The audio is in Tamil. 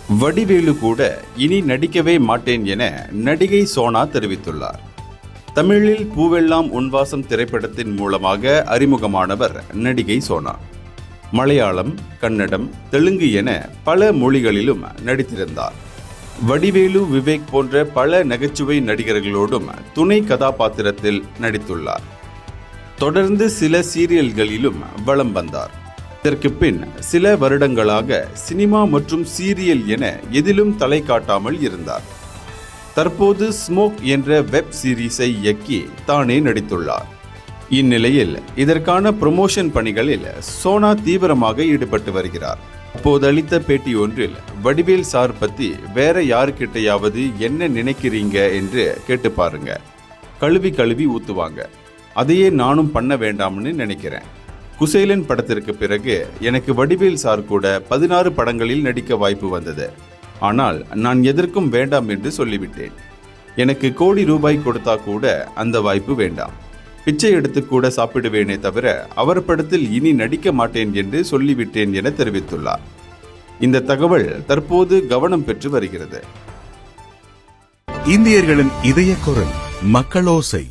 வடிவேலு கூட இனி நடிக்கவே மாட்டேன் என நடிகை சோனா தெரிவித்துள்ளார். தமிழில் பூவெல்லாம் உன்வாசம் திரைப்படத்தின் மூலமாக அறிமுகமானவர் நடிகை சோனா. மலையாளம், கன்னடம், தெலுங்கு என பல மொழிகளிலும் நடித்திருந்தார். வடிவேலு, விவேக் போன்ற பல நகைச்சுவை நடிகர்களோடும் துணை கதாபாத்திரத்தில் நடித்துள்ளார். தொடர்ந்து சில சீரியல்களிலும் வலம் வந்தார். இதற்கு பின் சில வருடங்களாக சினிமா மற்றும் சீரியல் என எதிலும் தலை காட்டாமல் இருந்தார். தற்போது ஸ்மோக் என்ற வெப் சீரிஸை இயக்கி தானே நடித்துள்ளார். இந்நிலையில் இதற்கான ப்ரமோஷன் பணிகளில் சோனா தீவிரமாக ஈடுபட்டு வருகிறார். அப்போது அளித்த பேட்டி ஒன்றில் வடிவேல் சார் பத்தி வேற யாருக்கிட்டையாவது என்ன நினைக்கிறீங்க என்று கேட்டு பாருங்க, கழுவி கழுவி ஊத்துவாங்க, அதையே நானும் பண்ண வேண்டாம்னு நினைக்கிறேன். குசேலன் படத்திற்கு பிறகு எனக்கு வடிவேல் சார் கூட 16 படங்களில் நடிக்க வாய்ப்பு வந்தது. ஆனால் நான் எதற்கும் வேண்டாம் என்று சொல்லிவிட்டேன். எனக்கு கோடி ரூபாய் கொடுத்தா கூட அந்த வாய்ப்பு வேண்டாம். பிச்சை எடுத்து கூட சாப்பிடுவேனே தவிர அவர் படத்தில் இனி நடிக்க மாட்டேன் என்று சொல்லிவிட்டேன் என தெரிவித்துள்ளார். இந்த தகவல் தற்போது கவனம் பெற்று வருகிறது. இந்தியர்களின் இதய குரல் மக்களோசை.